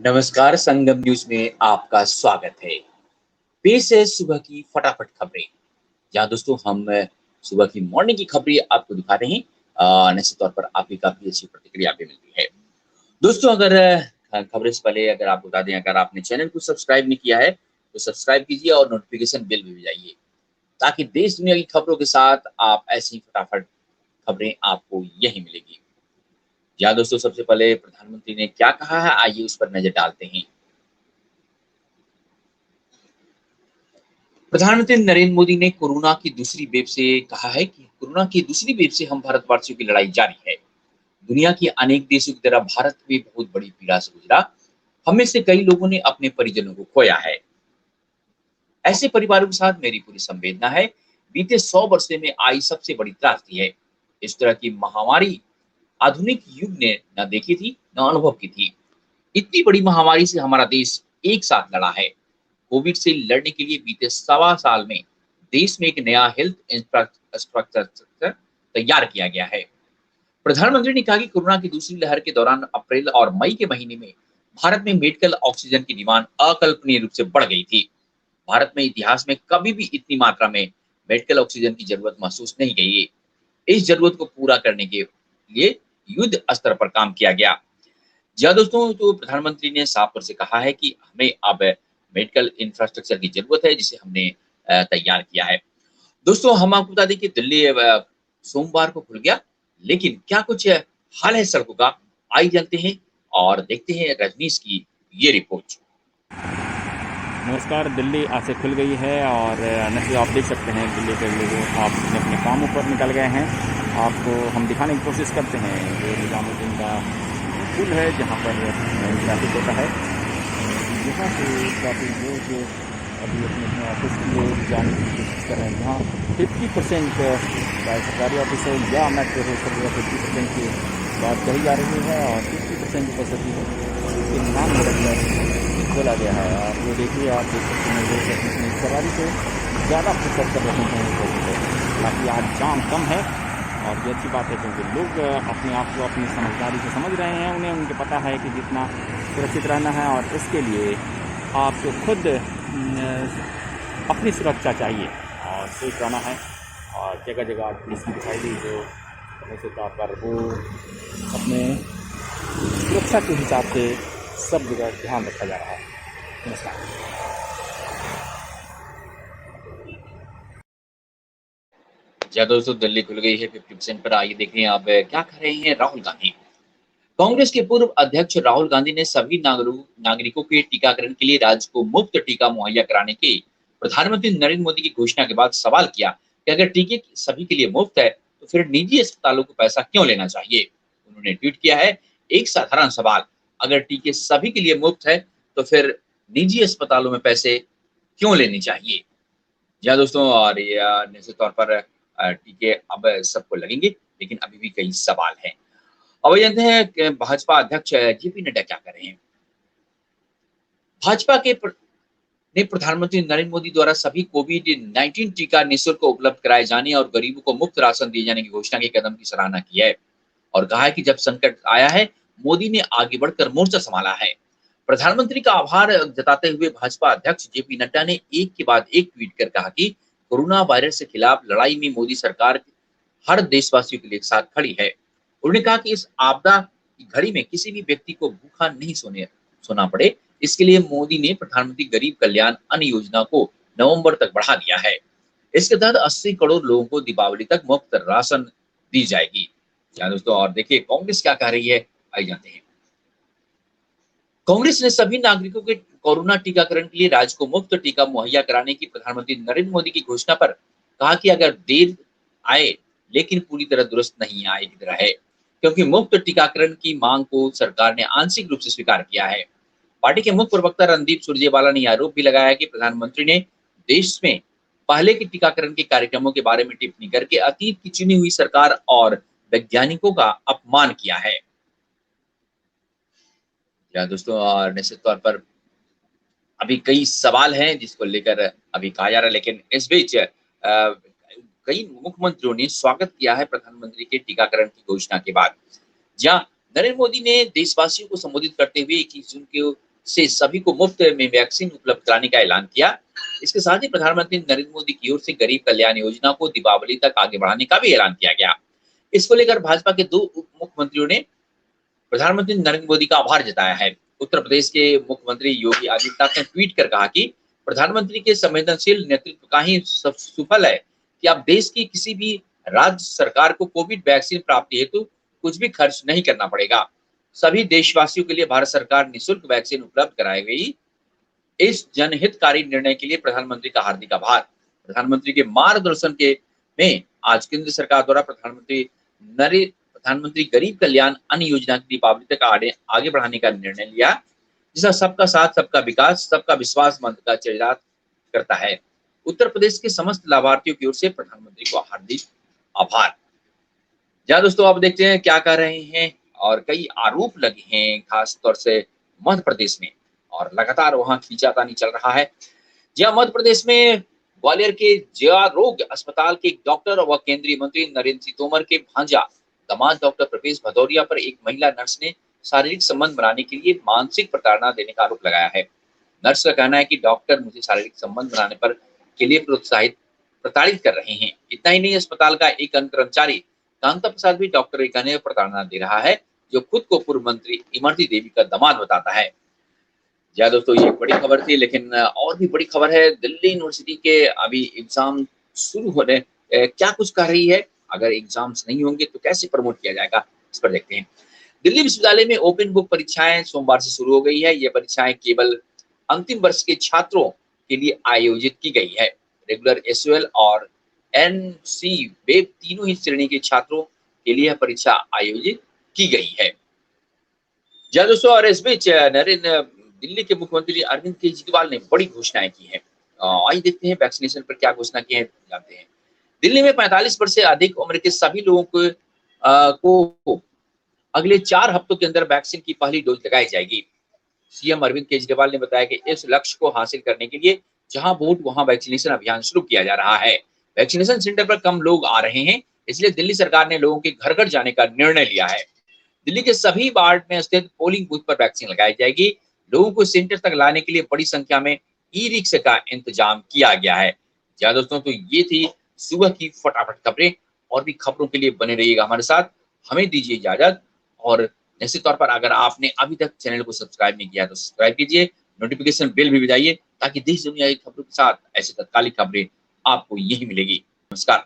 नमस्कार, संगम न्यूज में आपका स्वागत है। पेश है सुबह की फटाफट खबरें। जहाँ दोस्तों हम सुबह की मॉर्निंग की खबरें आपको दिखा रहे हैं। निश्चित तौर पर आपकी काफी अच्छी प्रतिक्रिया भी मिलती है। दोस्तों अगर खबरें से पहले अगर आप बता दें, अगर आपने चैनल को सब्सक्राइब नहीं किया है तो सब्सक्राइब कीजिए और नोटिफिकेशन बेल भी बजाइए, ताकि देश दुनिया की खबरों के साथ आप ऐसी फटाफट खबरें आपको यही मिलेगी। या दोस्तों सबसे पहले प्रधानमंत्री ने क्या कहा है, आइए उस पर नजर डालते हैं। प्रधानमंत्री नरेंद्र मोदी ने कोरोना की दूसरी वेव से कहा है कि कोरोना की दूसरी वेव से हम भारतवासियों की लड़ाई जारी है। दुनिया के अनेक देशों की तरह भारत भी बहुत बड़ी पीड़ा से गुजरा। हमें से कई लोगों ने अपने परिजनों को खोया है। ऐसे परिवारों के साथ मेरी पूरी संवेदना है। बीते 100 वर्षों में आई सबसे बड़ी त्रासदी है। इस तरह की महामारी आधुनिक युग ने न देखी थी न अनुभव की थी। इतनी बड़ी महामारी से हमारा देश एक साथ लड़ा है। कोविड से लड़ने के लिए बीते 1.25 साल में देश में एक नया हेल्थ इंफ्रास्ट्रक्चर तैयार किया गया है। प्रधानमंत्री ने कहा कि कोरोना की दूसरी लहर के दौरान अप्रैल और मई के महीने में भारत में मेडिकल ऑक्सीजन की डिमांड अकल्पनीय रूप से बढ़ गई थी। भारत में इतिहास में कभी भी इतनी मात्रा में मेडिकल ऑक्सीजन की जरूरत महसूस नहीं की है। इस जरूरत को पूरा करने के लिए युद्ध स्तर पर काम किया गया। जी हाँ दोस्तों, तो प्रधानमंत्री ने साफ तौर से कहा है कि हमें अब मेडिकल इंफ्रास्ट्रक्चर की जरूरत है, जिसे हमने तैयार किया है। दोस्तों हम आपको बता दें कि दिल्ली सोमवार को खुल गया, लेकिन क्या कुछ हाल है सड़कों का, आइए जानते हैं और देखते हैं रजनीश की ये रिपोर्ट। नमस्कार। दिल्ली आज से खुल गई है और नतीजे आप देख सकते हैं। दिल्ली के लोग आप अपने अपने कामों पर निकल गए हैं। आपको हम दिखाने की कोशिश करते हैं। ये निजामुद्दीन का पुल है जहाँ पर ट्रैफिक होता है। यहाँ से काफ़ी लोग अभी अपने अपने ऑफिस के लिए जाने की कोशिश कर रहे हैं। यहाँ 50% चाहे सरकारी ऑफिस हो या मेट्रो हो, सब जगह 50% की बात कही जा रही है और 50% उपस्थिति के नाम रखकर बोला गया है। और ये देखिए, आप देख सकते हैं लोग अपनी सवारी से ज़्यादा प्रेफर कर रहे हैं इस वजह से। हालांकि आज जाम कम है और ये अच्छी बात है, क्योंकि लोग अपने आप को अपनी समझदारी से समझ रहे हैं। उन्हें उनके पता है कि जितना सुरक्षित रहना है और इसके लिए आपको खुद अपनी सुरक्षा चाहिए और सेफ रहना है। और जगह जगह पुलिस की दिखाई दी जो निश्चित तौर पर वो अपने सुरक्षा के हिसाब से सब जगह ध्यान रखा जा रहा है। नमस्कार। जी हाँ दोस्तों, दिल्ली खुल गई है 50% पर। आइए देखें अब क्या कर रहे हैं राहुल गांधी। कांग्रेस के पूर्व अध्यक्ष राहुल गांधी ने सभी नागरिकों के टीकाकरण के लिए राज्य को मुफ्त टीका मुहैया कराने की प्रधानमंत्री नरेंद्र मोदी की घोषणा के बाद सवाल किया कि अगर टीके सभी के लिए मुफ्त है तो फिर निजी अस्पतालों को पैसा क्यों लेना चाहिए। उन्होंने ट्वीट किया है, एक साधारण सवाल, अगर टीके सभी के लिए मुफ्त है तो फिर निजी अस्पतालों में पैसे क्यों लेने चाहिए। जी हाँ दोस्तों, और ये निश्चित तौर पर टीके अब सबको लगेंगे, लेकिन अभी भी कई सवाल हैं। अब जानते हैं कि भाजपा अध्यक्ष जेपी नड्डा क्या कर रहे हैं। भाजपा के ने प्रधानमंत्री नरेंद्र मोदी द्वारा सभी कोविड-19 टीका निःशुल्क उपलब्ध कराए जाने और गरीबों को मुफ्त राशन दिए जाने की घोषणा के कदम की सराहना की है और कहा है कि जब संकट आया है, मोदी ने आगे बढ़कर मोर्चा संभाला है। प्रधानमंत्री का आभार जताते हुए भाजपा अध्यक्ष जेपी नड्डा ने एक के बाद एक ट्वीट कर कहा कि कोरोना वायरस के खिलाफ लड़ाई में मोदी सरकार हर देशवासियों के लिए एक साथ खड़ी है। उन्होंने कहा कि इस आपदा की घड़ी में किसी भी व्यक्ति को भूखा नहीं सोना पड़े, इसके लिए मोदी ने प्रधानमंत्री गरीब कल्याण अन्न योजना को नवंबर तक बढ़ा दिया है। इसके तहत 80 करोड़ लोगों को दीपावली तक मुफ्त राशन दी जाएगी। क्या दोस्तों, और देखिए कांग्रेस क्या कह रही है, आइए जानते हैं। कांग्रेस ने सभी नागरिकों के कोरोना टीकाकरण के लिए राज्य को मुफ्त टीका मुहैया कराने की प्रधानमंत्री नरेंद्र मोदी की घोषणा पर कहा कि अगर देर आए लेकिन पूरी तरह दुरुस्त नहीं आए की तरह है, क्योंकि मुफ्त टीकाकरण की मांग को सरकार ने आंशिक रूप से स्वीकार किया है। पार्टी के मुख्य प्रवक्ता रणदीप सुरजेवाला ने आरोप भी लगाया कि प्रधानमंत्री ने देश में पहले के टीकाकरण के कार्यक्रमों के बारे में टिप्पणी करके अतीत की चुनी हुई सरकार और वैज्ञानिकों का अपमान किया है। या दोस्तों, और निश्चित तौर पर अभी कई सवाल हैं जिसको लेकर अभी कहा जा रहा है, लेकिन इस बीच कई मुख्यमंत्रियों ने स्वागत किया है प्रधानमंत्री के टीकाकरण की घोषणा के बाद। जहां नरेंद्र मोदी ने देशवासियों को संबोधित करते हुए 21 जून को से सभी को मुफ्त में वैक्सीन उपलब्ध कराने का ऐलान किया। इसके साथ ही प्रधानमंत्री नरेंद्र मोदी की ओर से गरीब कल्याण योजना को दीपावली तक आगे बढ़ाने का भी ऐलान किया गया। इसको लेकर भाजपा के 2 उप मुख्यमंत्रियों ने प्रधानमंत्री नरेंद्र मोदी का आभार जताया है। उत्तर प्रदेश के मुख्यमंत्री योगी आदित्यनाथ ने ट्वीट कर कहा कि प्रधानमंत्री के संवेदनशील नेतृत्व का ही सुफल है कि अब देश की किसी भी राज्य सरकार को कोविड वैक्सीन प्राप्ति हेतु कुछ भी खर्च नहीं करना पड़ेगा। सभी देशवासियों के लिए भारत सरकार निःशुल्क वैक्सीन उपलब्ध कराई गई। इस जनहितकारी निर्णय के लिए प्रधानमंत्री का हार्दिक आभार। प्रधानमंत्री के मार्गदर्शन के में आज केंद्र सरकार द्वारा प्रधानमंत्री गरीब कल्याण अन्न योजना की दीपावली तक आगे बढ़ाने का निर्णय लिया, जिसका सबका साथ सबका विकास सबका विश्वास मंत्र का चरितार्थ करता है। उत्तर प्रदेश के समस्त लाभार्थियों की ओर से प्रधानमंत्री को हार्दिक आभार। जहाँ दोस्तों आप देखते हैं क्या कर रहे हैं और कई आरोप लगे हैं खास तौर से मध्य प्रदेश में, और लगातार वहां खींचातानी चल रहा है। जहाँ मध्य प्रदेश में ग्वालियर के जया रोग अस्पताल के एक डॉक्टर व केंद्रीय मंत्री नरेंद्र सिंह तोमर के भांजा दामाद डॉक्टर प्रवेश भदौरिया पर एक महिला नर्स ने शारीरिक संबंध बनाने के लिए मानसिक प्रताड़ना देने का आरोप लगाया है। नर्स का कहना है कि डॉक्टर मुझे शारीरिक संबंध बनाने पर के लिए प्रताड़ित कर रहे हैं। इतना ही नहीं, अस्पताल का एक अन्य कर्मचारी कांता प्रसाद भी डॉक्टर के कहने पर प्रताड़ना दे रहा है, जो खुद को पूर्व मंत्री इमरती देवी का दामाद बताता है। जी दोस्तों, ये बड़ी खबर थी, लेकिन और भी बड़ी खबर है। दिल्ली यूनिवर्सिटी के अभी एग्जाम शुरू होने क्या कुछ कर रही है, अगर एग्जाम्स नहीं होंगे तो कैसे प्रमोट किया जाएगा, इस पर देखते हैं। दिल्ली विश्वविद्यालय में ओपन बुक परीक्षाएं सोमवार से शुरू हो गई है। ये परीक्षाएं केवल अंतिम वर्ष के छात्रों के लिए आयोजित की गई है। रेगुलर, एसओएल और एनसी वेब तीनों ही श्रेणी के छात्रों के लिए परीक्षा आयोजित की गई है। जी दोस्तों, और इस बीच दिल्ली के मुख्यमंत्री अरविंद केजरीवाल ने बड़ी घोषणाएं की हैं। आइए देखते हैं वैक्सीनेशन पर क्या घोषणा की है, जानते हैं। दिल्ली में 45 वर्ष से अधिक उम्र के सभी लोगों को अगले 4 हफ्तों के अंदर वैक्सीन की पहली डोज लगाई जाएगी। सीएम अरविंद केजरीवाल ने बताया कि इस लक्ष्य को हासिल करने के लिए जहां वोट वहां वैक्सीनेशन अभियान शुरू किया जा रहा है। वैक्सीनेशन सेंटर पर कम लोग आ रहे हैं, इसलिए दिल्ली सरकार ने लोगों के घर घर जाने का निर्णय लिया है। दिल्ली के सभी वार्ड में स्थित पोलिंग बूथ पर वैक्सीन लगाई जाएगी। लोगों को सेंटर तक लाने के लिए बड़ी संख्या में ई रिक्शा का इंतजाम किया गया है। जी दोस्तों, तो ये थी सुबह की फटाफट खबरें। और भी खबरों के लिए बने रहिएगा हमारे साथ। हमें दीजिए इजाजत, और निश्चित तौर पर अगर आपने अभी तक चैनल को सब्सक्राइब नहीं किया तो सब्सक्राइब कीजिए, नोटिफिकेशन बेल भी बजाइए, ताकि देश दुनिया की खबरों के साथ ऐसी तत्कालिक खबरें आपको यही मिलेगी। नमस्कार।